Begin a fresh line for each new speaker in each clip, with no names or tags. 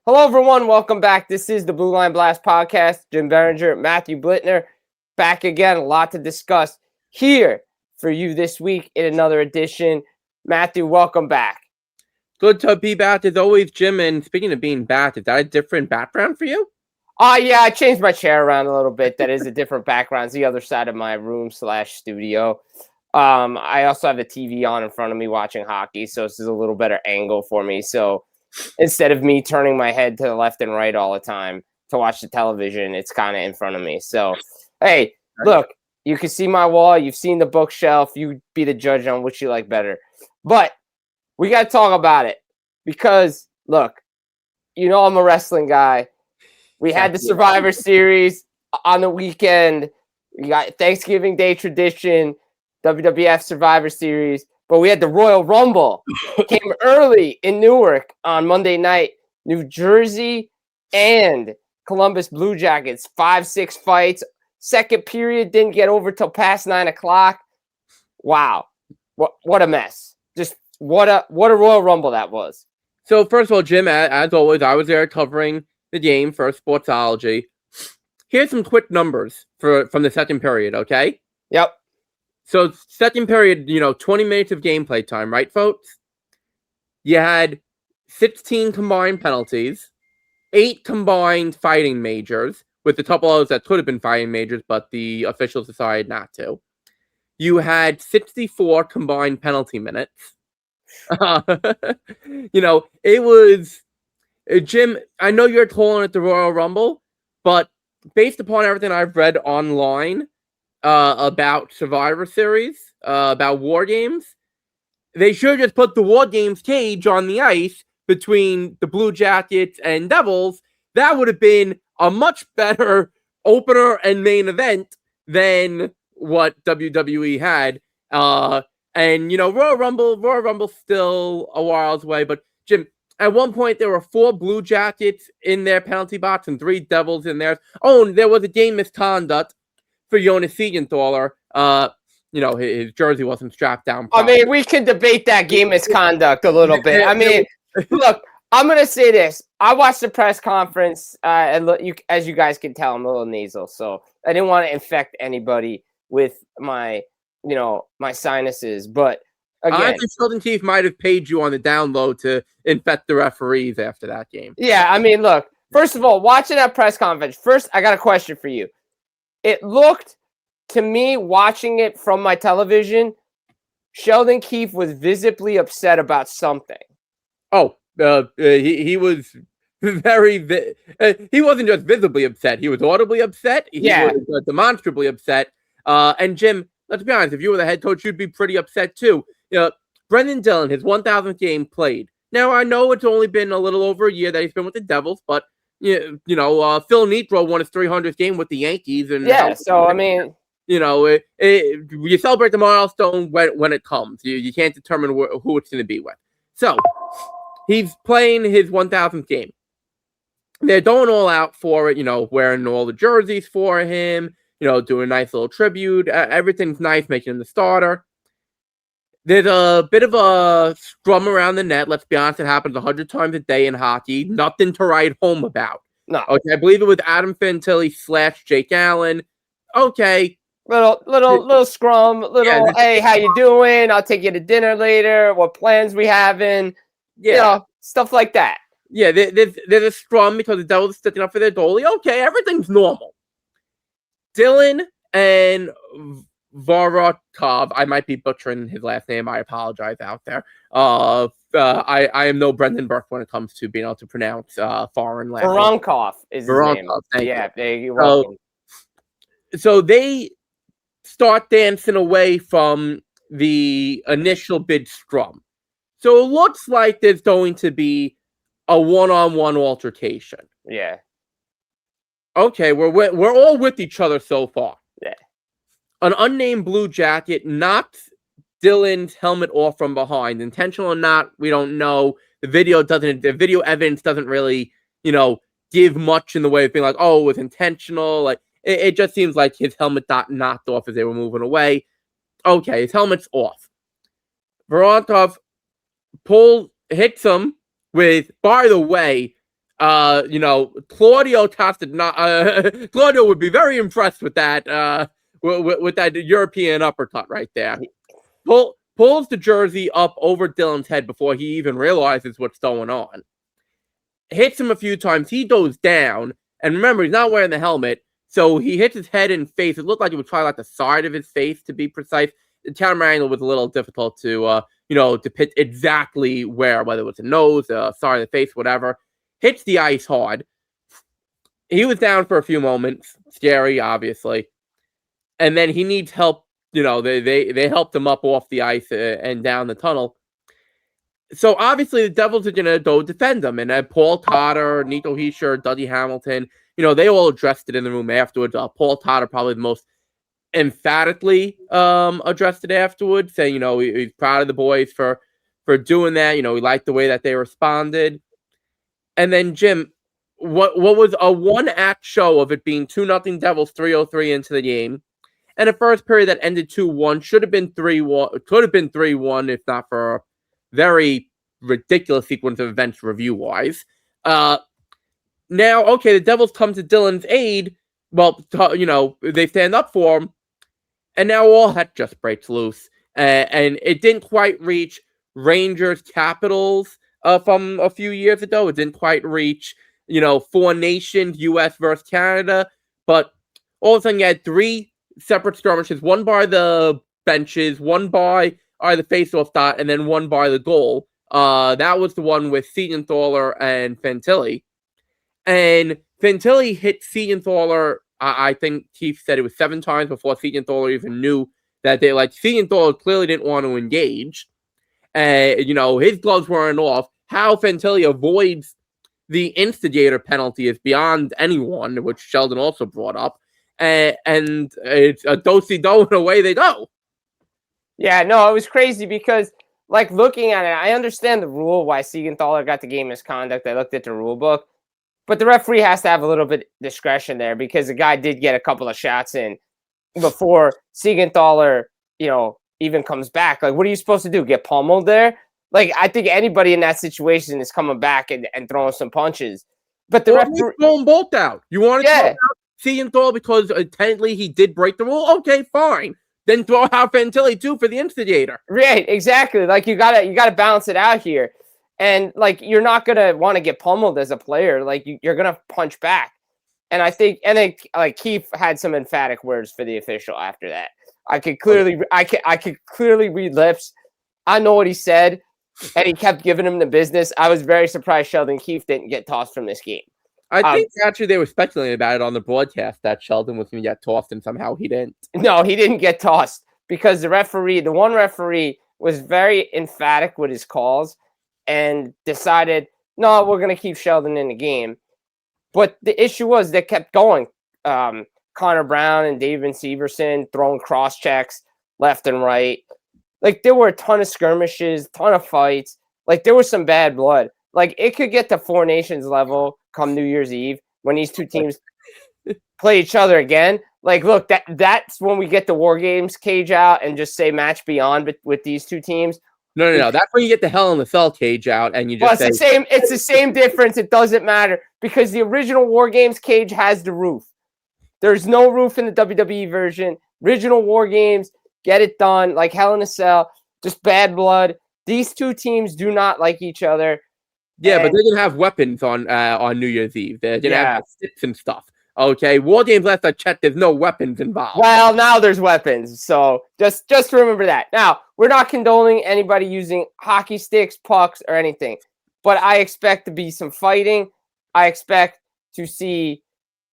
Hello, everyone. Welcome back. This is the Blue Line Blast podcast. Jim Biringer, Matthew Blittner, back again. A lot to discuss here for you this week in another edition. Matthew, welcome back.
Good to be back as always, Jim. And speaking of being back, is that a different background for you?
Yeah, I changed my chair around a little bit. That is a different background. It's the other side of my room/studio. I also have the TV on in front of me watching hockey, so this is a little better angle for me. So instead of me turning my head to the left and right all the time to watch the television, it's kind of in front of me. So, hey, look, you can see my wall. You've seen the bookshelf. You be the judge on which you like better. But we got to talk about it because, look, you know I'm a wrestling guy. We had the Survivor Series on the weekend. We got Thanksgiving Day tradition, WWF Survivor Series. But we had the Royal Rumble. Came early in Newark on Monday night. New Jersey and Columbus Blue Jackets, 5-6 fights. Second period didn't get over till past 9 o'clock. Wow. What a mess. Just what a Royal Rumble that was.
So first of all, Jim, as always, I was there covering the game for Sportsology. Here's some quick numbers from the second period, okay?
Yep.
So second period, 20 minutes of gameplay time, right, folks? You had 16 combined penalties, 8 combined fighting majors, with a couple of those that could have been fighting majors, but the officials decided not to. You had 64 combined penalty minutes. It was... Jim, I know you're calling it the Royal Rumble, but based upon everything I've read online about Survivor Series, about War Games, they should just put the War Games cage on the ice between the Blue Jackets and Devils. That would have been a much better opener and main event than what WWE had. Royal Rumble's still a while away, but Jim, at one point, there were 4 Blue Jackets in their penalty box and 3 Devils in theirs. Oh, and there was a game misconduct for Jonas Siegenthaler. His jersey wasn't strapped down properly.
I mean, we can debate that game misconduct a little bit. I mean, look, I'm going to say this. I watched the press conference, and look, as you guys can tell, I'm a little nasal, so I didn't want to infect anybody with my sinuses, but again,
the Sheldon Chief might have paid you on the download to infect the referees after that game.
Yeah, I mean, look, first of all, watching that press conference, first, I got a question for you. It looked to me, watching it from my television, Sheldon Keefe was visibly upset about something.
Oh, he was very... he wasn't just visibly upset. He was audibly upset. He was demonstrably upset. And Jim, let's be honest, if you were the head coach, you'd be pretty upset too. Brendan Dillon, his 1,000th game played. Now, I know it's only been a little over a year that he's been with the Devils, but, Phil Niekro won his 300th game with the Yankees. And
so, I mean...
you celebrate the milestone when it comes. You can't determine who it's going to be with. So, he's playing his 1,000th game. They're going all out for it, wearing all the jerseys for him, doing a nice little tribute. Everything's nice, making him the starter. There's a bit of a scrum around the net. Let's be honest, it happens 100 times a day in hockey. Nothing to write home about.
No.
Okay, I believe it was Adam Fantilli / Jake Allen. Okay.
Little scrum, hey, how you doing? I'll take you to dinner later. What plans we having? Stuff like that.
Yeah, there's a scrum because the Devils are sticking up for their goalie. Okay, everything's normal. Dylan and Varakov, I might be butchering his last name. I apologize out there. I am no Brendan Burke when it comes to being able to pronounce foreign last names.
Voronkov is his name.
Thank you.
You're welcome.
So they start dancing away from the initial bid scrum. So it looks like there's going to be a one-on-one altercation.
Yeah.
Okay, we're all with each other so far.
Yeah.
An unnamed Blue Jacket knocks Dylan's helmet off from behind. Intentional or not, we don't know. The video evidence doesn't really, give much in the way of being like, oh, it was intentional. Like, it just seems like his helmet got knocked off as they were moving away. Okay, his helmet's off. Voronkov hits him with, by the way, Claudio Tosta did not. Claudio would be very impressed with that. With that European uppercut right there. Pulls the jersey up over Dylan's head before he even realizes what's going on. Hits him a few times. He goes down, and remember, he's not wearing the helmet, so he hits his head and face. It looked like it was probably like the side of his face, to be precise. The camera angle was a little difficult to, depict exactly where, whether it was the nose, side of the face, whatever. Hits the ice hard. He was down for a few moments. Scary, obviously. And then he needs help. They helped him up off the ice and down the tunnel. So obviously the Devils are going to go defend him. And Paul Cotter, Nito Hischier, Dougie Hamilton, they all addressed it in the room afterwards. Paul Cotter probably the most emphatically addressed it afterwards, saying, he's proud of the boys for doing that. He liked the way that they responded. And then, Jim, what was a one-act show of it being 2-0 Devils, 3:03 into the game, and a first period that ended 2-1, should have been 3-1, could have been 3-1 if not for a very ridiculous sequence of events review-wise. Now, okay, the Devils come to Dylan's aid. Well, they stand up for him, and now all heck just breaks loose. And it didn't quite reach Rangers Capitals from a few years ago. It didn't quite reach, 4 nations, U.S. versus Canada. But all of a sudden, you had 3 separate skirmishes, one by the benches, one by the face-off dot, and then one by the goal. That was the one with Siegenthaler and Fantilli. And Fantilli hit Siegenthaler, I think Keith said it was 7 times before Siegenthaler even knew that Siegenthaler clearly didn't want to engage. His gloves weren't off. How Fantilli avoids the instigator penalty is beyond anyone, which Sheldon also brought up. And it's a do-si-do and away they go.
Yeah, no, it was crazy because, looking at it, I understand the rule why Siegenthaler got the game misconduct. I looked at the rule book. But the referee has to have a little bit of discretion there because the guy did get a couple of shots in before Siegenthaler, even comes back. What are you supposed to do? Get pummeled there? I think anybody in that situation is coming back and throwing some punches. But the referee
throw them both out. You want to throw out Siegenthaler because technically he did break the rule? Okay, fine. Then throw out Fantilli too for the instigator.
Right, exactly. You gotta balance it out here. And you're not gonna want to get pummeled as a player. You're gonna punch back. And I think Keith had some emphatic words for the official after that. I could clearly read lips. I know what he said, and he kept giving him the business. I was very surprised Sheldon Keefe didn't get tossed from this game.
I think actually they were speculating about it on the broadcast that Sheldon was going to get tossed, and somehow he didn't.
No, he didn't get tossed because the one referee, was very emphatic with his calls and decided, no, we're going to keep Sheldon in the game. But the issue was they kept going. Connor Brown and David Severson throwing cross checks left and right. There were a ton of skirmishes, ton of fights. There was some bad blood. It could get to 4 nations level come New Year's Eve when these two teams play each other again. Look, that's when we get the War Games cage out and just say match beyond with these two teams.
No. That's when you get the Hell in the Cell cage out and you just
it's the same difference. It doesn't matter because the original War Games cage has the roof. There's no roof in the WWE version. Original War Games, get it done. Hell in a Cell, just bad blood. These two teams do not like each other.
Yeah, but they're going to have weapons on New Year's Eve. They're going to have sticks and stuff. Okay, War Games, last I checked, there's no weapons involved.
Well, now there's weapons, so just remember that. Now, we're not condoning anybody using hockey sticks, pucks, or anything, but I expect to be some fighting. I expect to see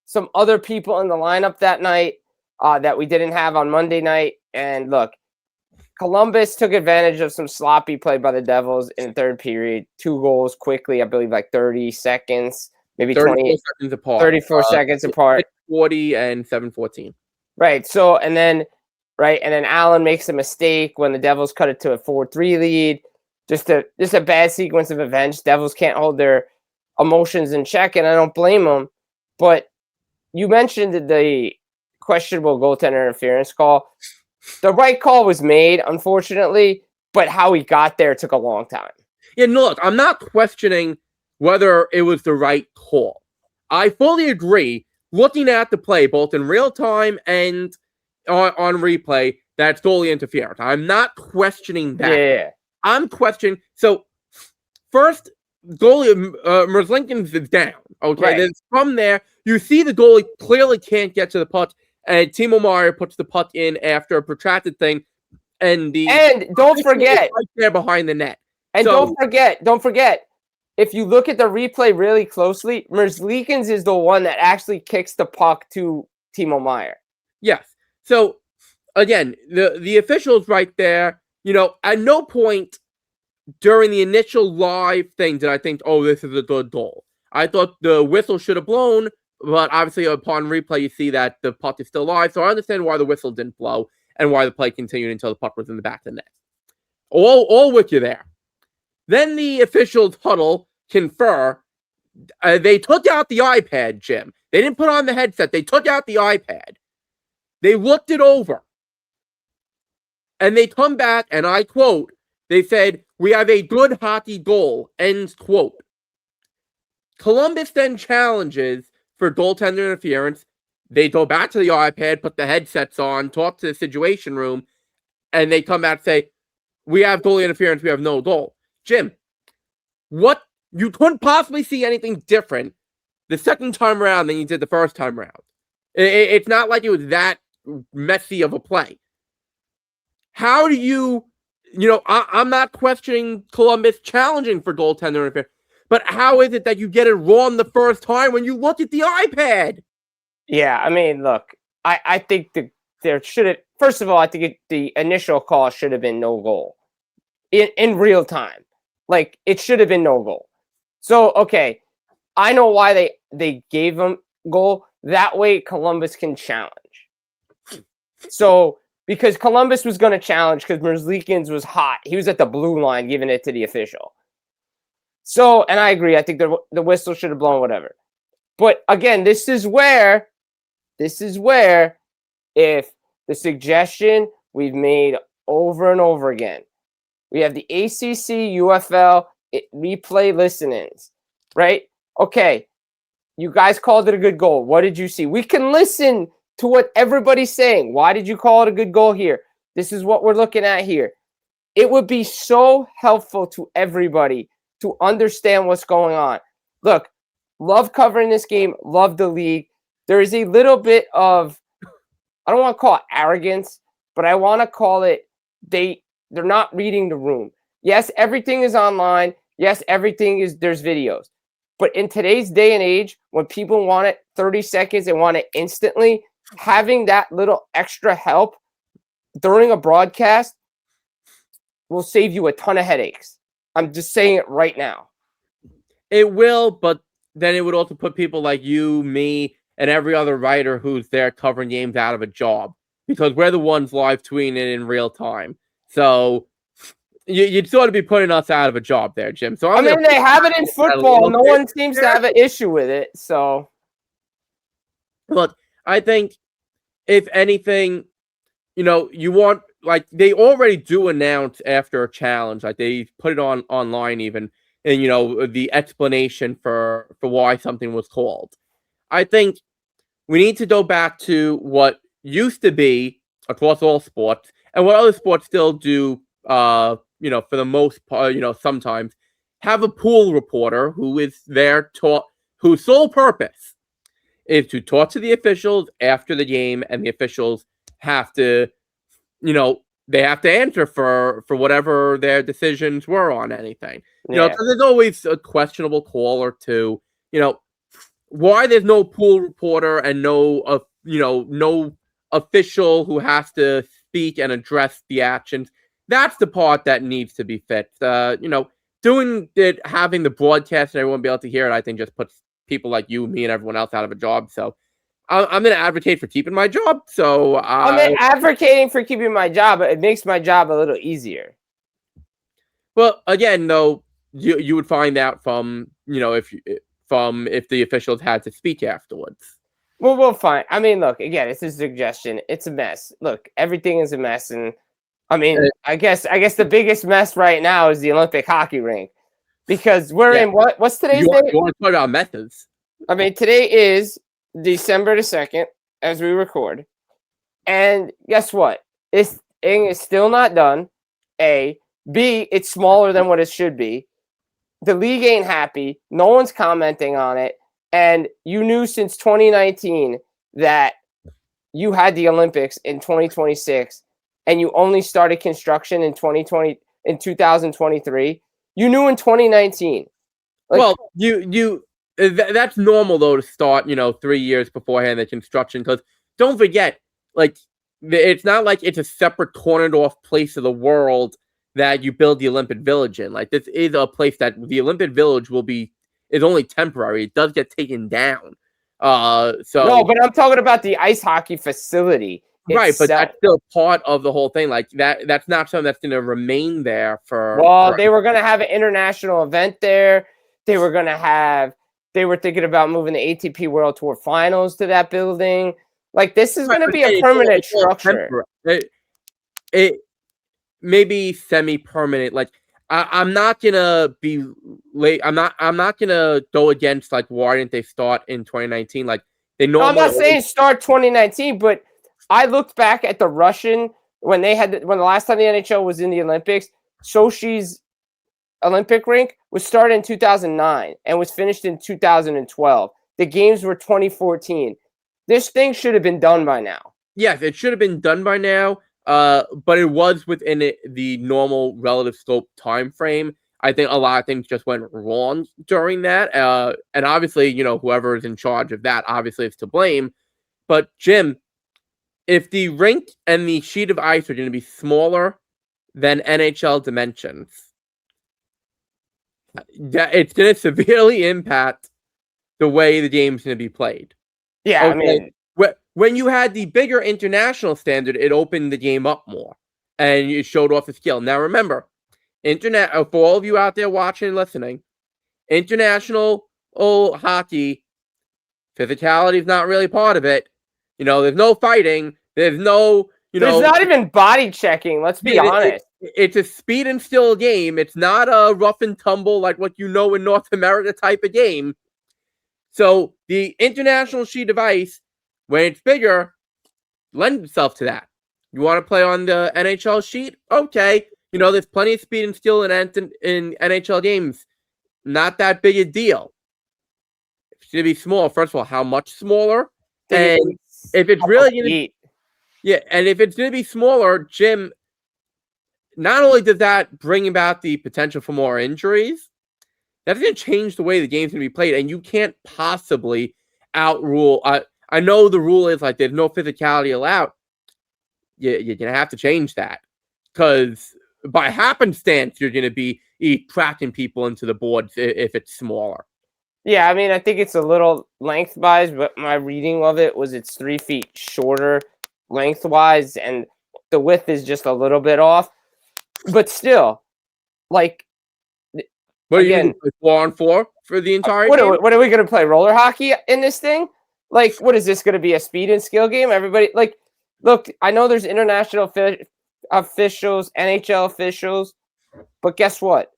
some other people in the lineup that night that we didn't have on Monday night. And look, Columbus took advantage of some sloppy play by the Devils in the third period. 2 goals quickly, I believe 30 seconds. Maybe 34
seconds apart.
34 seconds apart.
40 and 7:14.
Right. So, and then Allen makes a mistake when the Devils cut it to a 4-3 lead. Just a bad sequence of events. Devils can't hold their emotions in check, and I don't blame them. But you mentioned the questionable goaltender interference call. The right call was made, unfortunately, but how he got there took a long time.
Yeah, no, look, I'm not questioning whether it was the right call. I fully agree, looking at the play, both in real time and on replay, that's goalie interference. I'm not questioning that.
Yeah.
I'm questioning. So, first, goalie Merzlikins is down. Okay,
Right.
then from there, you see the goalie clearly can't get to the puck, and Timo Meier puts the puck in after a protracted thing, and
don't forget,
right there behind the net.
And
So,
don't forget, if you look at the replay really closely, Merzlikins is the one that actually kicks the puck to Timo Meier.
yes. So, again, the officials right there, at no point during the initial live thing did I think, oh, this is a good goal. I thought the whistle should have blown, but obviously upon replay, you see that the puck is still live. So I understand why the whistle didn't blow and why the play continued until the puck was in the back of the net. All with you there. Then the officials huddle, confer. They took out the iPad, Jim. They didn't put on the headset. They took out the iPad. They looked it over. And they come back, and I quote, they said, "We have a good hockey goal," end quote. Columbus then challenges for goaltender interference. They go back to the iPad, put the headsets on, talk to the situation room, and they come back and say, "We have goalie interference, we have no goal." Jim, what? You couldn't possibly see anything different the second time around than you did the first time around. It's not like it was that messy of a play. How do you, I'm not questioning Columbus challenging for goaltender interference, but how is it that you get it wrong the first time when you look at the iPad?
Yeah, I mean, look, I think there should have, first of all, I think the initial call should have been no goal in real time. Like, it should have been no goal. So, okay, I know why they gave him goal. That way Columbus can challenge. So, because Columbus was going to challenge because Merzlikins was hot. He was at the blue line giving it to the official. So, and I agree. I think the whistle should have blown, whatever. But again, this is where if the suggestion we've made over and over again, we have the ACC, UFL, replay listenings, right? Okay, you guys called it a good goal. What did you see? We can listen to what everybody's saying. Why did you call it a good goal here? This is what we're looking at here. It would be so helpful to everybody to understand what's going on. Look, love covering this game, love the league. There is a little bit of, I don't want to call it arrogance, but I want to call it they're not reading the room. Yes, everything is online. Yes, there's videos. But in today's day and age, when people want it 30 seconds and want it instantly, having that little extra help during a broadcast will save you a ton of headaches. I'm just saying it right now.
It will, but then it would also put people like you, me, and every other writer who's there covering games out of a job, because we're the ones live tweeting it in real time. So you'd sort of be putting us out of a job there, Jim. So
I mean, they have it in football. No one seems to have an issue with it. So,
look, I think if anything, you want, like, they already do announce after a challenge, like they put it online even, and the explanation for why something was called. I think we need to go back to what used to be across all sports and what other sports still do, for the most part, sometimes have a pool reporter who is there whose sole purpose is to talk to the officials after the game, and the officials have to, they have to answer for whatever their decisions were on anything. So there's always a questionable call or two. Why there's no pool reporter and no official who has to speak and address the actions. That's the part that needs to be fixed. Doing it, having the broadcast and everyone be able to hear it, I think just puts people like you, me, and everyone else out of a job. So I'm going to advocate for keeping my job. So
I'm advocating for keeping my job, but it makes my job a little easier.
Well, again, though, you would find out from if the officials had to speak afterwards.
Well, we'll find. I mean, look, again, it's a suggestion. It's a mess. Look, everything is a mess, and I mean, I guess the biggest mess right now is the Olympic hockey rink. because we're in what's today's date?
You want to talk about methods?
I mean, today is December the 2nd as we record. And guess what? This thing is still not done. A. B. It's smaller than what it should be. The league ain't happy. No one's commenting on it. And you knew since 2019 that you had the Olympics in 2026 and you only started construction in 2023. You knew in 2019.
Well, that's normal though to start, 3 years beforehand the construction, because don't forget, like, it's not like it's a separate cornered off place of the world that you build the Olympic Village in. Like, this is a place that the Olympic Village is only temporary. It does get taken down. No,
but I'm talking about the ice hockey facility.
Right, but that's still part of the whole thing. Like, that's not something that's going to remain there for.
Well, they were going to have an international event there. They were thinking about moving the ATP World Tour Finals to that building. Like, this is going to be a permanent structure.
It may be semi-permanent. Like, I'm not gonna be late. I'm not gonna go against, like, why didn't they start in 2019? Like, they know.
I'm not saying start 2019, but I looked back at the Russian when the last time the NHL was in the Olympics. Sochi's Olympic rink was started in 2009 and was finished in 2012. The games were 2014. This thing should have been done by now.
Yes, it should have been done by now. But it was within the normal relative scope time frame. I think a lot of things just went wrong during that. And obviously, whoever is in charge of that obviously is to blame. But Jim, if the rink and the sheet of ice are going to be smaller than NHL dimensions, it's going to severely impact the way the game's going to be played.
Yeah, okay. I mean,
when you had the bigger international standard, it opened the game up more, and it showed off the skill. Now, remember, for all of you out there watching and listening, international hockey, physicality is not really part of it. There's no fighting. There's no,
there's not even body checking. Let's be honest.
It's a speed and skill game. It's not a rough and tumble like what in North America type of game. So the international sheet of ice, when it's bigger, lends itself to that. You want to play on the NHL sheet? Okay. There's plenty of speed and skill in NHL games. Not that big a deal. It's going to be small. First of all, how much smaller? And if it's really going to be... Yeah, and if it's going to be smaller, Jim, not only does that bring about the potential for more injuries, that's going to change the way the game's going to be played, and you can't possibly outrule... I know the rule is, like, there's no physicality allowed. You're going to have to change that. Because by happenstance, you're going to be cracking people into the boards if it's smaller.
Yeah, I mean, I think it's a little lengthwise, but my reading of it was it's 3 feet shorter lengthwise, and the width is just a little bit off. But still, like...
What are you going to play 4-on-4 for the entire game?
What are we going to play, roller hockey in this thing? Like, what is this going to be, a speed and skill game? Everybody, like, look, I know there's international officials, NHL officials, but guess what?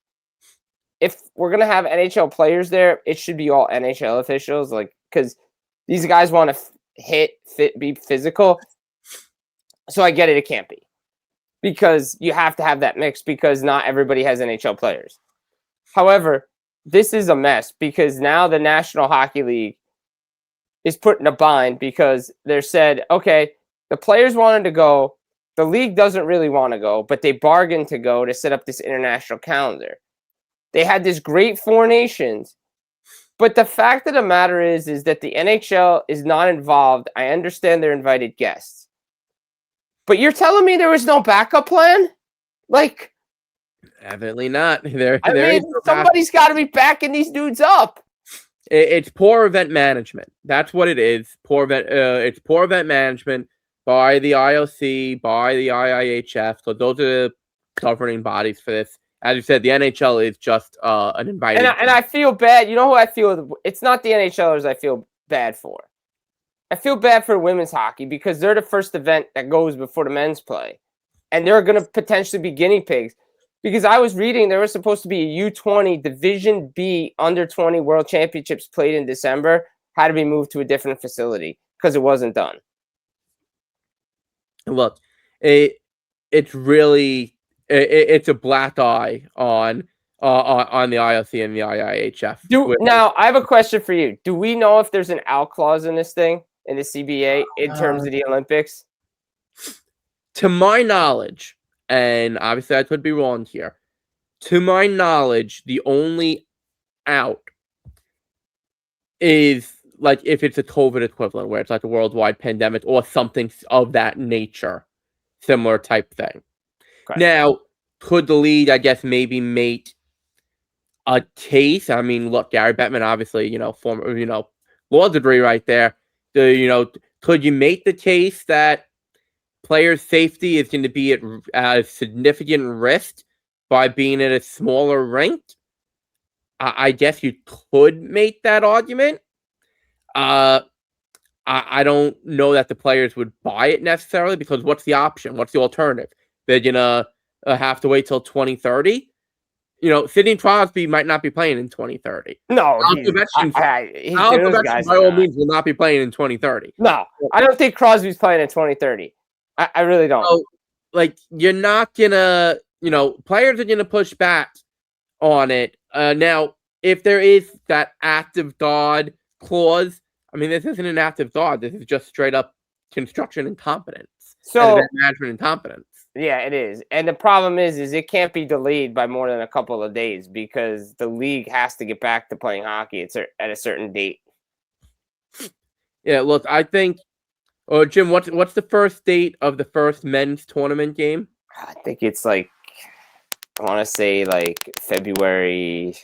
If we're going to have NHL players there, it should be all NHL officials, like, because these guys want to be physical. So I get it can't be. Because you have to have that mix, because not everybody has NHL players. However, this is a mess, because now the National Hockey League is put in a bind because they're said, okay, the players wanted to go, the league doesn't really want to go, but they bargained to go to set up this international calendar. They had this great 4 nations, but the fact of the matter is that the NHL is not involved. I understand they're invited guests, but you're telling me there was no backup plan? Like,
evidently not.
Somebody's got to be backing these dudes up.
It's poor event management. That's what it is. It's poor event management by the IOC, by the IIHF. So those are the governing bodies for this. As you said, the NHL is just an invited.
And I feel bad. You know who I feel? It's not the NHLers I feel bad for. I feel bad for women's hockey, because they're the first event that goes before the men's play. And they're going to potentially be guinea pigs. Because I was reading there was supposed to be a U20 Division B under-20 World Championships played in December, had to be moved to a different facility because it wasn't done.
Look, it's really it's a black eye on the IOC and the IIHF.
Now, I have a question for you. Do we know if there's an out clause in this thing, in the CBA, in terms of the Olympics?
To my knowledge, and obviously I could be wrong here, to my knowledge, the only out is like if it's a COVID equivalent, where it's like a worldwide pandemic or something of that nature, similar type thing. Okay. Now, could the league, I guess, maybe make a case? I mean, look, Gary Bettman, obviously, former, law degree right there. Could you make the case that players' safety is going to be at a significant risk by being at a smaller rink? I guess you could make that argument. I don't know that the players would buy it necessarily, because what's the option? What's the alternative? They're going to have to wait till 2030? Sidney Crosby might not be playing in 2030.
No,
by all means will not be playing in 2030.
No, I don't think Crosby's playing in 2030. I really don't.
So, you're not gonna, players are gonna push back on it. Now, if there is that active guard clause, I mean, this isn't an active guard. This is just straight up construction incompetence.
So
management incompetence.
Yeah, it is. And the problem is it can't be delayed by more than a couple of days, because the league has to get back to playing hockey at a certain date.
Yeah, look, I think. Oh, Jim, what's the first date of the first men's tournament game?
I think it's I want to say February.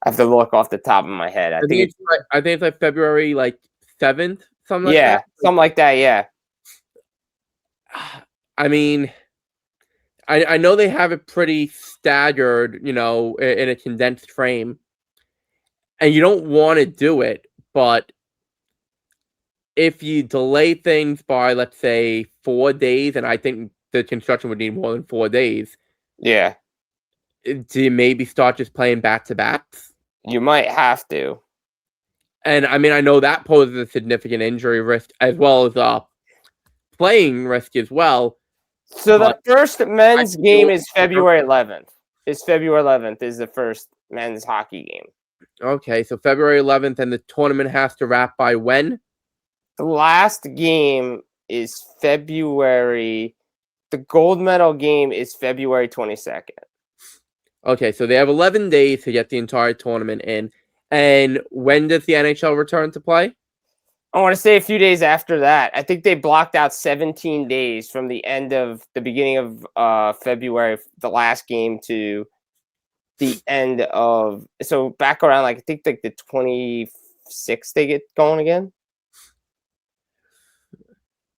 I have to look off the top of my head. I think
it's like February 7th, something like that.
Yeah, something like that. Yeah.
I mean, I know they have it pretty staggered, in a condensed frame, and you don't want to do it, but if you delay things by, let's say, 4 days, and I think the construction would need more than 4 days.
Yeah.
Do you maybe start just playing back-to-backs?
You might have to.
And, I mean, I know that poses a significant injury risk, as well as playing risk as well.
So the first men's game is February 11th. February 11th is the first men's hockey game.
Okay, so February 11th, and the tournament has to wrap by when?
The last game is February. The gold medal game is February 22nd.
Okay, so they have 11 days to get the entire tournament in. And when does the NHL return to play?
I want to say a few days after that. I think they blocked out 17 days from the beginning of February, the last game, to the end of, so back around I think the 26th they get going again.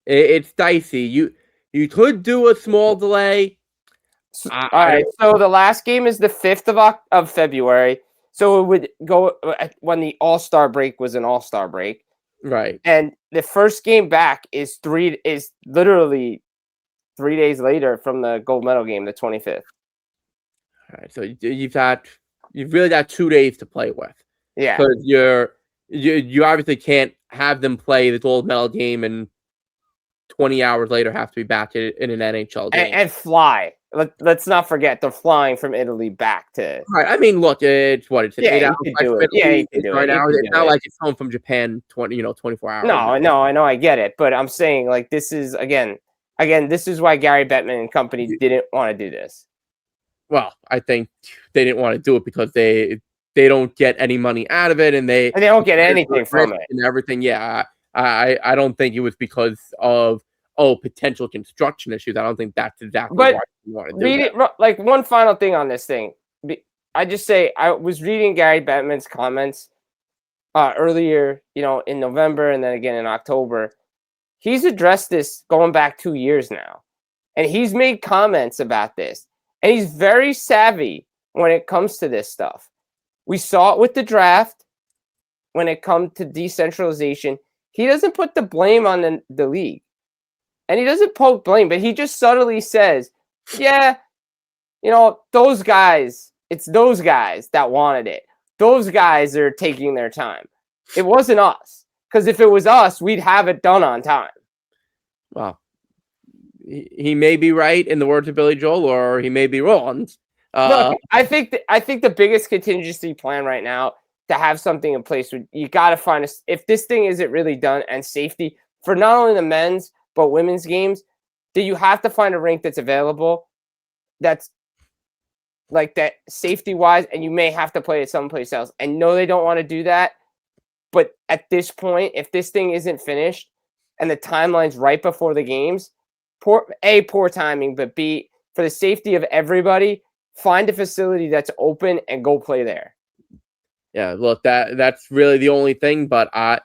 It's dicey. You could do a small delay.
All right. So the last game is the 5th of February. So it would go when the All-Star break was an All-Star break.
Right.
And the first game back is literally 3 days later from the gold medal game, the 25th.
All right. So you've really got 2 days to play with.
Yeah.
Because you obviously can't have them play the gold medal game and 20 hours later have to be back in an NHL game.
And fly. Let's not forget, they're flying from Italy back to.
Right. I mean, look, it's an 8 hour flight from Italy.
Yeah, you can do it.
It's not like it's home from Japan 24 hours.
No, I know, I get it. But I'm saying, this is, again, this is why Gary Bettman and company didn't want to do this.
Well, I think they didn't want to do it because they don't get any money out of it, and they
don't get anything from it.
And everything, yeah. I don't think it was because of potential construction issues. I don't think that's exactly why you want to do
it. One final thing on this thing. I just say I was reading Gary Bettman's comments earlier, in November and then again in October. He's addressed this going back 2 years now, and he's made comments about this, and he's very savvy when it comes to this stuff. We saw it with the draft when it comes to decentralization. He doesn't put the blame on the league. And he doesn't poke blame, but he just subtly says, yeah, those guys, it's those guys that wanted it. Those guys are taking their time. It wasn't us. Because if it was us, we'd have it done on time.
Well, he may be right in the words of Billy Joel, or he may be wrong.
Look, I think the biggest contingency plan right now to have something in place, you got to find if this thing isn't really done, and safety for not only the men's but women's games, that you have to find a rink that's available, that's like that safety wise, and you may have to play it someplace else. I know they don't want to do that, but at this point, if this thing isn't finished and the timeline's right before the games, poor timing, but B, for the safety of everybody, find a facility that's open and go play there.
Yeah, look, that's really the only thing, but I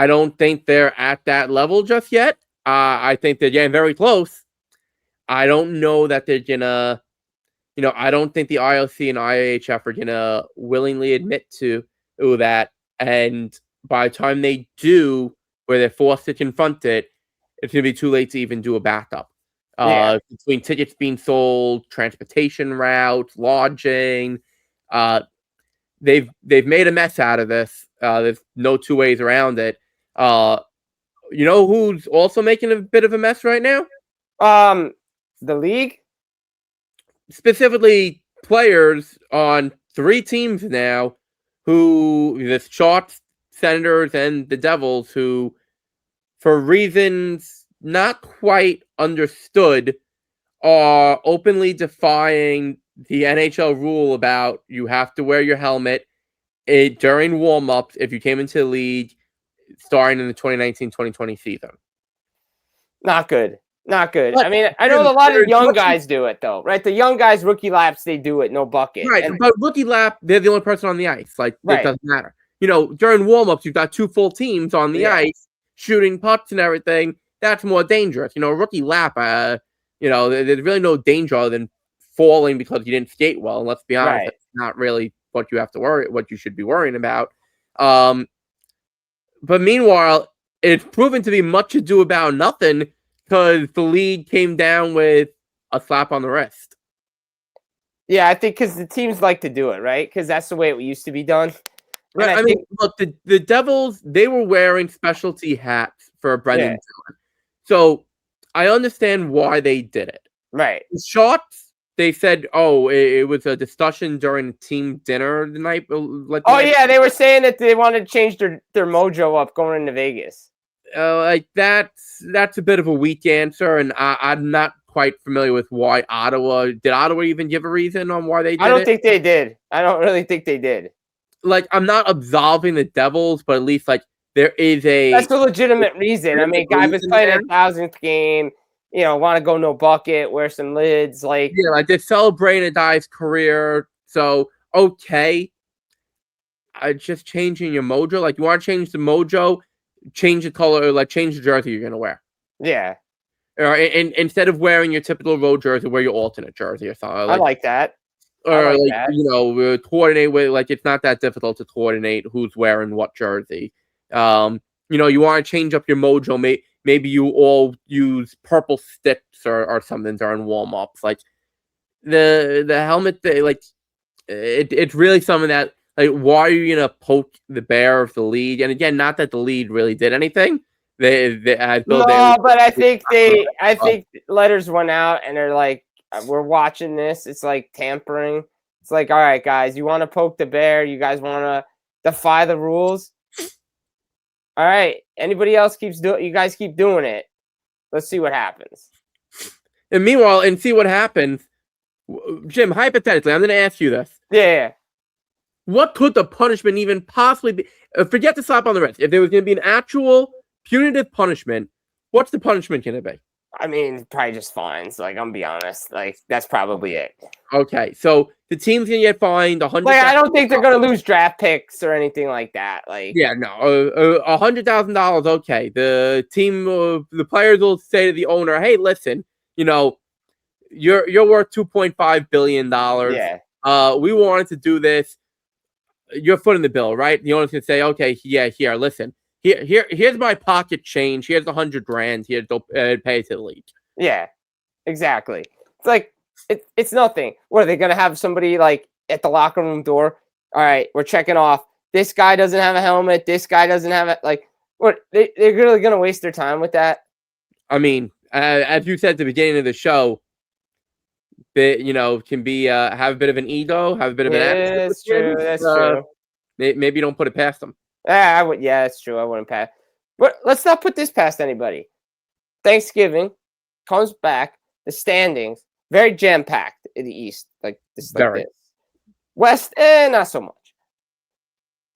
don't think they're at that level just yet. I think they're getting very close. I don't know that they're gonna, I don't think the IOC and IIHF are gonna willingly admit to that. And by the time they do, where they're forced to confront it, it's gonna be too late to even do a backup. Between tickets being sold, transportation routes, lodging, they've made a mess out of this. There's no two ways around it. You know who's also making a bit of a mess right now?
The league?
Specifically, players on 3 teams now, the Sharks, Senators, and the Devils, who, for reasons not quite understood, are openly defying the NHL rule about you have to wear your helmet during warm-ups if you came into the league starting in the 2019-2020 season.
Not good. Not good. I mean, I know a lot of young guys do it, though, right? The young guys, rookie laps, they do it, no bucket.
Right, but rookie lap, they're the only person on the ice. Like, it doesn't matter. During warm-ups, you've got 2 full teams on the ice, shooting pucks and everything. That's more dangerous. A rookie lap, there's really no danger other than falling because you didn't skate well. And let's be honest, that's not really what you should be worrying about. But meanwhile, it's proven to be much ado about nothing because the league came down with a slap on the wrist.
Yeah, I think because the teams like to do it, right? Because that's the way it used to be done.
Right. I mean, look, the Devils, they were wearing specialty hats for Brendan Dillon. So I understand why they did it.
Right.
The Sharks, they said, it was a discussion during team dinner the night.
They were saying that they wanted to change their mojo up going into Vegas.
That's a bit of a weak answer, and I'm not quite familiar with why did Ottawa even give a reason on why they did it?
I don't think they did. I don't really think they did.
Like, I'm not absolving the Devils, but at least there is
that's a legitimate reason. I mean, guy was playing a 1,000th game, want to go no bucket, wear some lids,
they're celebrating a guy's career. So okay, just changing your mojo. Like, you want to change the mojo, change the color, change the jersey you're gonna wear.
Yeah.
Or instead of wearing your typical road jersey, wear your alternate jersey or something.
I like that.
Or coordinate with it's not that difficult to coordinate who's wearing what jersey. You want to change up your mojo. Maybe you all use purple sticks or something during warm ups. Like the helmet, it's really something that why are you gonna poke the bear of the league? And again, not that the league really did anything. But
I think letters went out and they're like, we're watching this. It's like tampering. It's like, all right, guys, you want to poke the bear? You guys want to defy the rules? All right. Anybody else you guys keep doing it. Let's see what happens.
And meanwhile, see what happens. Jim, hypothetically, I'm going to ask you this.
Yeah.
What could the punishment even possibly be? Forget the slap on the wrist. If there was going to be an actual punitive punishment, what's the punishment going to be?
I mean, probably just fines. I'm gonna be honest. That's probably it.
Okay, so the team's gonna get fined $100,000.
I don't think they're gonna lose draft picks or anything like that.
$100,000. Okay, the team, the players will say to the owner, "Hey, listen, you're worth $2.5 billion.
Yeah.
We wanted to do this. You're footing the bill, right?" The owner's gonna say, "Okay, yeah, here, listen." Here's my pocket change. Here's $100,000. Here, don't pay to the league.
Yeah, exactly. It's like It's nothing. What are they gonna have somebody like at the locker room door? All right, we're checking off. This guy doesn't have a helmet. This guy doesn't have it. Like, what? They're really gonna waste their time with that?
I mean, as you said at the beginning of the show, can be have a bit of an ego, have a bit of an attitude
Yeah,
with
that's true.
gyms.
That's true.
Maybe you don't put it past them.
I would. Yeah, that's true. I wouldn't pass. But let's not put this past anybody. Thanksgiving comes back. The standings very jam packed in the East, like this, like
Very.
this. West, not so much.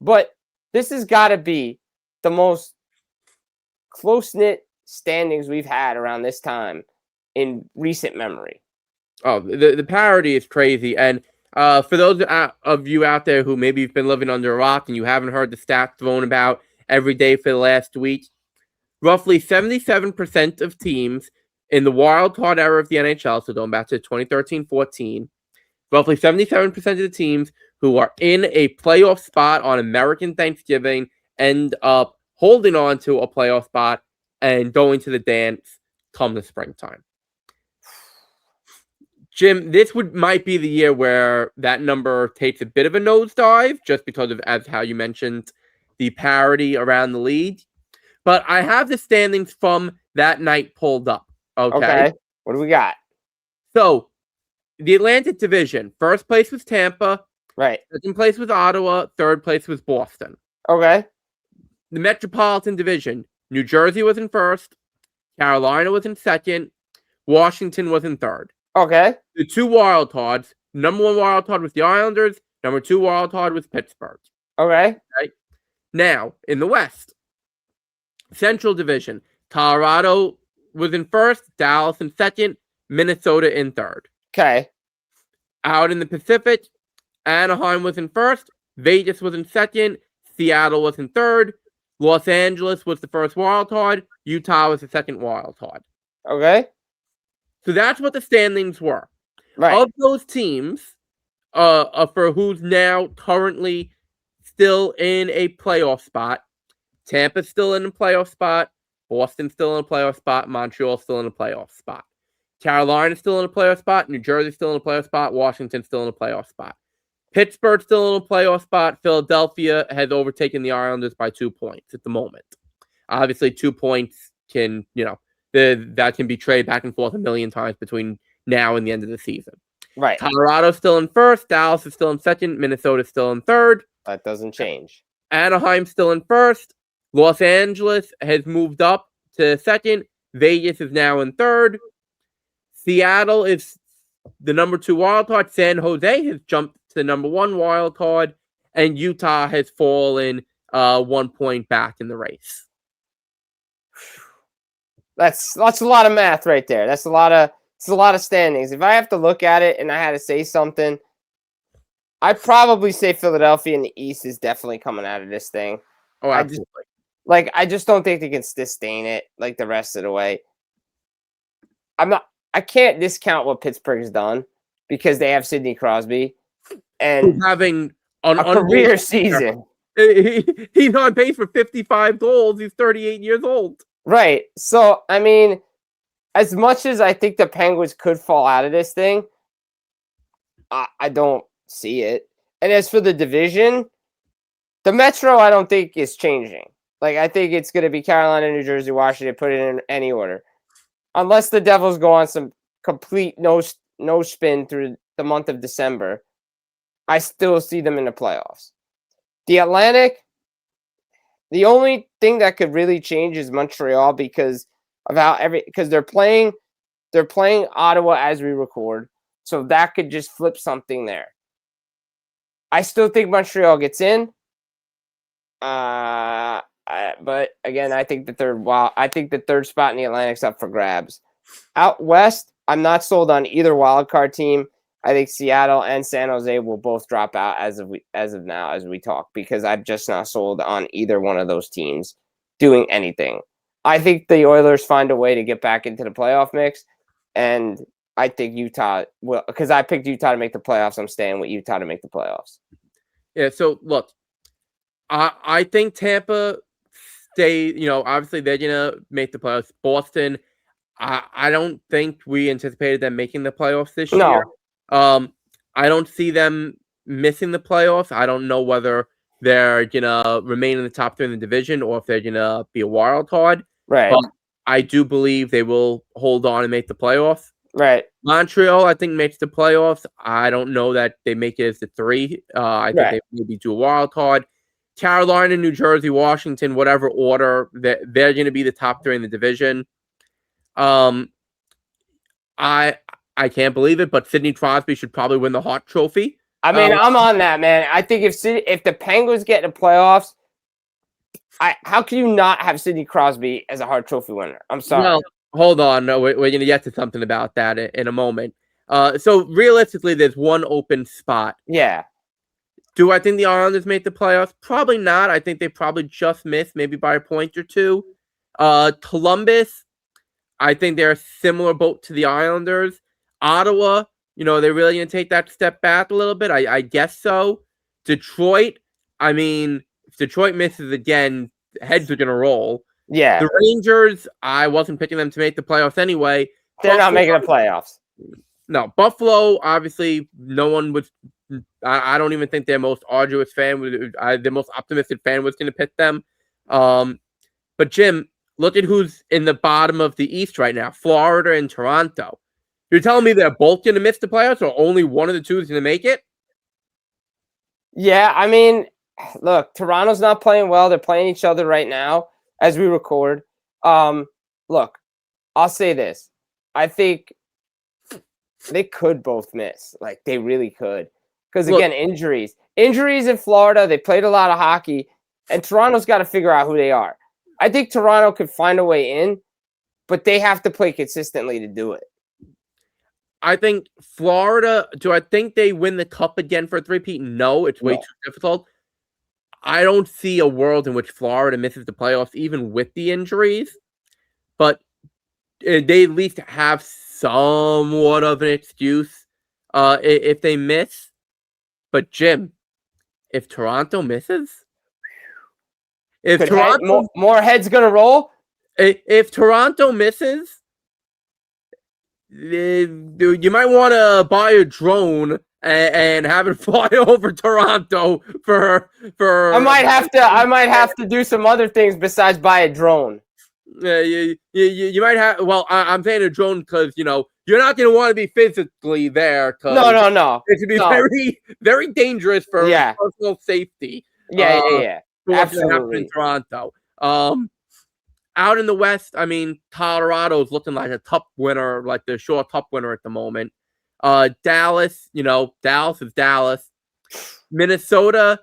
But this has got to be the most close knit standings we've had around this time in recent memory.
Oh, the parity is crazy. And for those of you out there who maybe you've been living under a rock and you haven't heard the stats thrown about every day for the last week, roughly 77% of teams in the wild card era of the NHL, so going back to 2013-14, roughly 77% of the teams who are in a playoff spot on American Thanksgiving end up holding on to a playoff spot and going to the dance come the springtime. Jim, this might be the year where that number takes a bit of a nosedive, just because of, as how you mentioned, the parity around the league. But I have the standings from that night pulled up. Okay.
What do we got?
So, the Atlantic Division, first place was Tampa.
Right.
Second place was Ottawa. Third place was Boston.
Okay.
The Metropolitan Division, New Jersey was in first. Carolina was in second. Washington was in third.
Okay.
The two wild cards, number one wild card was the Islanders. Number two wild card was Pittsburgh.
Okay.
Now, in the West, Central Division, Colorado was in first. Dallas in second. Minnesota in third.
Okay.
Out in the Pacific, Anaheim was in first. Vegas was in second. Seattle was in third. Los Angeles was the first wild card. Utah was the second wild card.
Okay.
So that's what the standings were.
Right.
Of those teams, for who's now currently still in a playoff spot, Tampa's still in a playoff spot. Boston's still in a playoff spot. Montreal's still in a playoff spot. Carolina's still in a playoff spot. New Jersey's still in a playoff spot. Washington's still in a playoff spot. Pittsburgh's still in a playoff spot. Philadelphia has overtaken the Islanders by 2 points at the moment. Obviously, 2 points can, that can be traded back and forth a million times between now and the end of the season.
Right.
Colorado's still in first. Dallas is still in second. Minnesota's still in third.
That doesn't change.
Anaheim's still in first. Los Angeles has moved up to second. Vegas is now in third. Seattle is the number 2 wild card. San Jose has jumped to the number 1 wild card. And Utah has fallen 1 point back in the race.
That's a lot of math right there. It's a lot of standings. If I have to look at it and I had to say something, I'd probably say Philadelphia in the East is definitely coming out of this thing.
Oh, absolutely.
I just don't think they can sustain it like the rest of the way. I can't discount what Pittsburgh's done because they have Sidney Crosby and
having
a career season.
He's on pace for 55 goals. He's 38 years old.
Right. So, I mean, as much as I think the Penguins could fall out of this thing, I don't see it. And as for the division, the Metro, I don't think is changing. I think it's going to be Carolina, New Jersey, Washington, put it in any order. Unless the Devils go on some complete no spin through the month of December, I still see them in the playoffs. The Atlantic, the only thing that could really change is Montreal because of because they're playing Ottawa as we record, so that could just flip something there. I still think Montreal gets in, but again, I think the third spot in the Atlantic's up for grabs. Out west, I'm not sold on either wild card team. I think Seattle and San Jose will both drop out as of now as we talk because I'm just not sold on either one of those teams doing anything. I think the Oilers find a way to get back into the playoff mix, and I think Utah will because I picked Utah to make the playoffs. I'm staying with Utah to make the playoffs.
Yeah. So look, I think Tampa obviously they're gonna make the playoffs. Boston, I don't think we anticipated them making the playoffs this
No.
year. I don't see them missing the playoffs. I don't know whether they're gonna remain in the top 3 in the division or if they're gonna be a wild card.
Right.
But I do believe they will hold on and make the playoffs.
Right.
Montreal, I think, makes the playoffs. I don't know that they make it as the 3. I think they maybe do a wild card. Carolina, New Jersey, Washington, whatever order, they're going to be the top 3 in the division. I can't believe it, but Sidney Crosby should probably win the Hart Trophy.
I mean, I'm on that, man. I think if the Penguins get in the playoffs, how can you not have Sidney Crosby as a Hart Trophy winner? I'm sorry.
Well, hold on. No, we're going to get to something about that in a moment. So realistically, there's one open spot.
Yeah.
Do I think the Islanders make the playoffs? Probably not. I think they probably just missed, maybe by a point or 2. Columbus, I think they're a similar boat to the Islanders. Ottawa, they're really going to take that step back a little bit. I guess so. Detroit, I mean, if Detroit misses again, heads are going to roll.
Yeah.
The Rangers, I wasn't picking them to make the playoffs anyway.
They're not making the playoffs.
No. Buffalo, obviously, no one was. I don't even think their most arduous fan, their most optimistic fan was going to pick them. But Jim, look at who's in the bottom of the East right now, Florida and Toronto. You're telling me they're both going to miss the playoffs or only one of the two is going to make it?
Yeah, I mean, look, Toronto's not playing well. They're playing each other right now as we record. Look, I'll say this. I think they could both miss. Like, they really could. Because, again, injuries. Injuries in Florida, they played a lot of hockey, and Toronto's got to figure out who they are. I think Toronto could find a way in, but they have to play consistently to do it.
I think Florida, do I think they win the cup again for a three-peat? No, it's way too difficult. I don't see a world in which Florida misses the playoffs, even with the injuries. But they at least have somewhat of an excuse if they miss. But Jim, if Toronto misses,
more heads gonna roll.
If Toronto misses, you might want to buy a drone and have it fly over Toronto for.
I might have to do some other things besides buy a drone.
You might have. Well, I'm saying a drone because you're not going to want to be physically there.
No.
It could be very, very dangerous for personal safety.
Yeah. Absolutely.
In Toronto. Out in the West, I mean, Colorado's looking like a cup winner, like the sure cup winner at the moment. Dallas, Dallas is Dallas. Minnesota,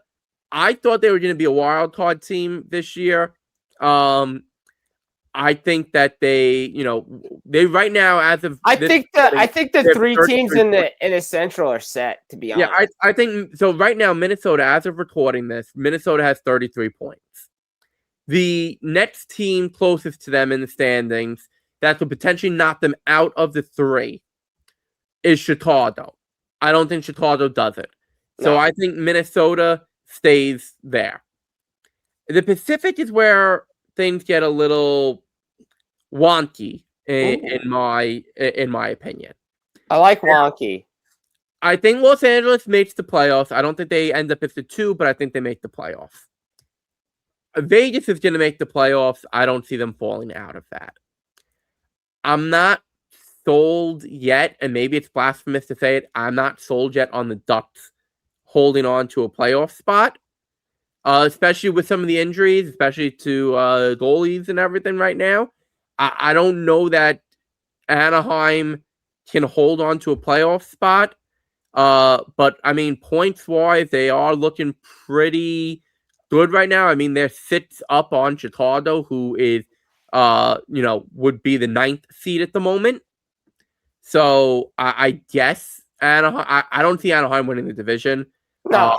I thought they were going to be a wild card team this year. I think that they right now as of
I think the 3 teams in the Central are set, to be honest.
Yeah, I think so. Right now, Minnesota, as of recording this, Minnesota has 33 points. The next team closest to them in the standings that could potentially knock them out of the 3 is Chicago. I don't think Chicago does it. So I think Minnesota stays there. The Pacific is where things get a little wonky in my opinion.
I like wonky.
I think Los Angeles makes the playoffs. I don't think they end up as the 2, but I think they make the playoffs. Vegas is going to make the playoffs. I don't see them falling out of that. I'm not sold yet, and maybe it's blasphemous to say it. I'm not sold yet on the Ducks holding on to a playoff spot, especially with some of the injuries, especially to goalies and everything right now. I don't know that Anaheim can hold on to a playoff spot. But, I mean, points-wise, they are looking pretty good right now. I mean, they're 6 up on Chicago, who is, would be the 9th seed at the moment. So, I guess Anaheim, I don't see Anaheim winning the division.
No.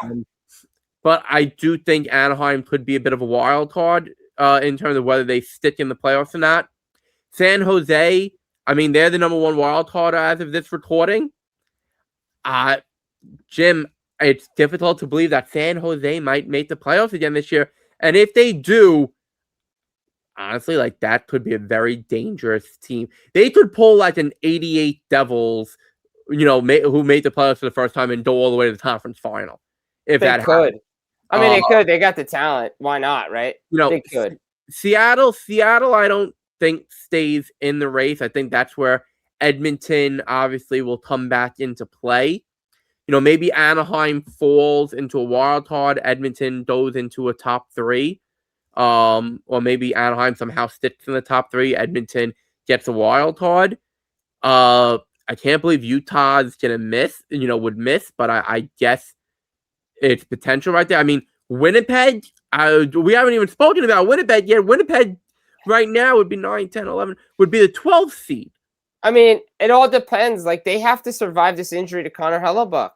But I do think Anaheim could be a bit of a wild card in terms of whether they stick in the playoffs or not. San Jose, I mean, they're the number 1 wild card as of this recording. Jim, it's difficult to believe that San Jose might make the playoffs again this year. And if they do, honestly, like that could be a very dangerous team. They could pull like an 88 Devils, who made the playoffs for the first time and go all the way to the conference final. If
They
that
could.
happened.
I mean, they could. They got the talent. Why not, right? They could.
Seattle, I don't think stays in the race. I think that's where Edmonton obviously will come back into play. Maybe Anaheim falls into a wild card. Edmonton goes into a top 3. Or maybe Anaheim somehow sticks in the top 3. Edmonton gets a wild card. I can't believe Utah's gonna would miss, but I guess it's potential right there. I mean, Winnipeg, we haven't even spoken about Winnipeg yet. Winnipeg right now would be 9, 10, 11, would be the 12th seed.
I mean, it all depends. Like, they have to survive this injury to Connor Hellebuck.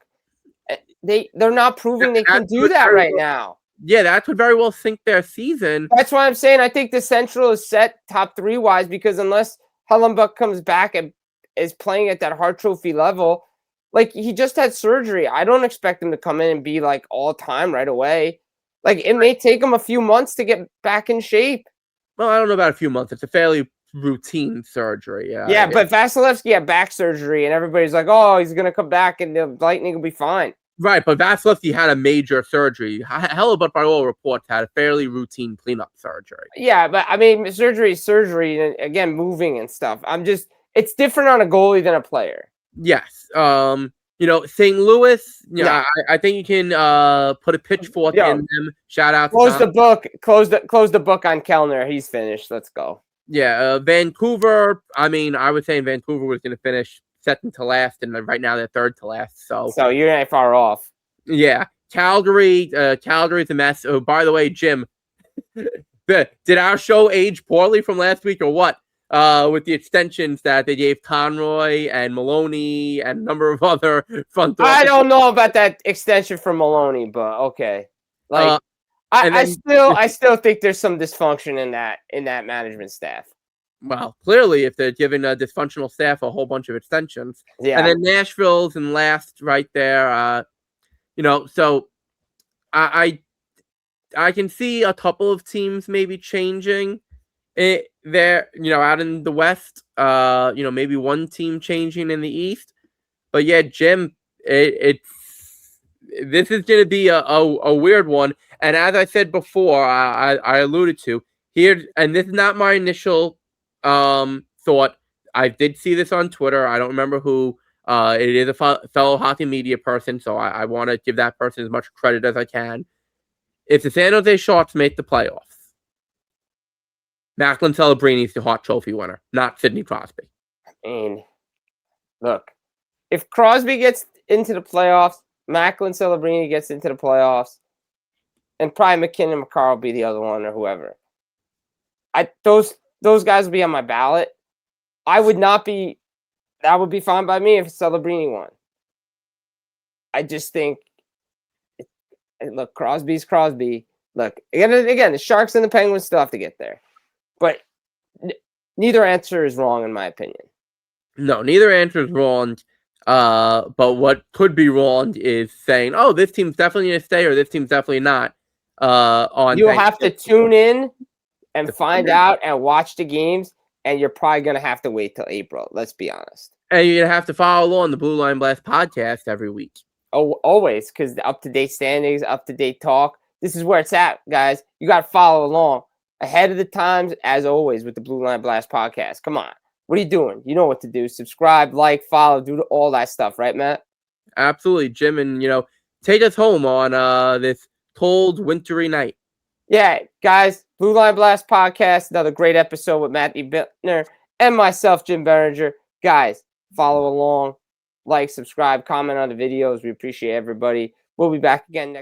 They're not proving they can do that right now.
Yeah, that could very well sink their season.
That's why I'm saying I think the Central is set top 3-wise, because unless Hellebuck comes back and is playing at that Hart Trophy level, like, he just had surgery. I don't expect him to come in and be like all time right away. Like, it may take him a few months to get back in shape.
Well, I don't know about a few months. It's a fairly routine surgery.
Yeah, but Vasilevsky had back surgery, and everybody's like, "Oh, he's gonna come back, and the Lightning will be fine."
Right, but Vasilevsky had a major surgery. Hellebuck, by all reports, had a fairly routine cleanup surgery.
Yeah, but I mean, surgery is surgery, and again, moving and stuff. It's different on a goalie than a player.
Yes. St. Louis, I think you can put a pitchfork in them. Shout out to
Close the book. Close the book on Kellner. He's finished. Let's go.
Yeah, Vancouver. I mean, I was saying Vancouver was going to finish second to last, and right now they're third to last. So
you're not far off.
Yeah, Calgary's a mess. Oh, by the way, Jim, did our show age poorly from last week or what? With the extensions that they gave Conroy and Maloney and a number of other front office.
I don't know about that extension for Maloney, but okay. Like, I still think there's some dysfunction in that management staff.
Well, clearly, if they're giving a dysfunctional staff a whole bunch of extensions, and then Nashville's in last right there. So I can see a couple of teams maybe changing it there. Out in the West, maybe one team changing in the East. But yeah, Jim, this is going to be a weird one. And as I said before, I alluded to here, and this is not my initial thought. I did see this on Twitter. I don't remember who. It is a fellow hockey media person, so I want to give that person as much credit as I can. If the San Jose Sharks make the playoffs, Macklin Celebrini's the Hart Trophy winner, not Sidney Crosby.
I mean, look, if Crosby gets into the playoffs, Macklin Celebrini gets into the playoffs, and probably McKinnon McCarr will be the other one or whoever. Those guys will be on my ballot. That would be fine by me if Celebrini won. I just think, look, Crosby's Crosby. Look, again, the Sharks and the Penguins still have to get there. But neither answer is wrong, in my opinion.
No, neither answer is wrong. But what could be wrong is saying, "Oh, this team's definitely going to stay," or "This team's definitely not."
You have to tune in and find out and watch the games, and you're probably going to have to wait till April. Let's be honest.
And you're going to have to follow along the Blue Line Blast podcast every week.
Oh, always, because the up-to-date standings, up-to-date talk. This is where it's at, guys. You got to follow along ahead of the times, as always, with the Blue Line Blast podcast. Come on. What are you doing? You know what to do. Subscribe, like, follow, do all that stuff, right, Matt?
Absolutely, Jim. And, take us home on this cold, wintry night.
Yeah, guys, Blue Line Blast podcast, another great episode with Matthew Blittner and myself, Jim Biringer. Guys, follow along, like, subscribe, comment on the videos. We appreciate everybody. We'll be back again next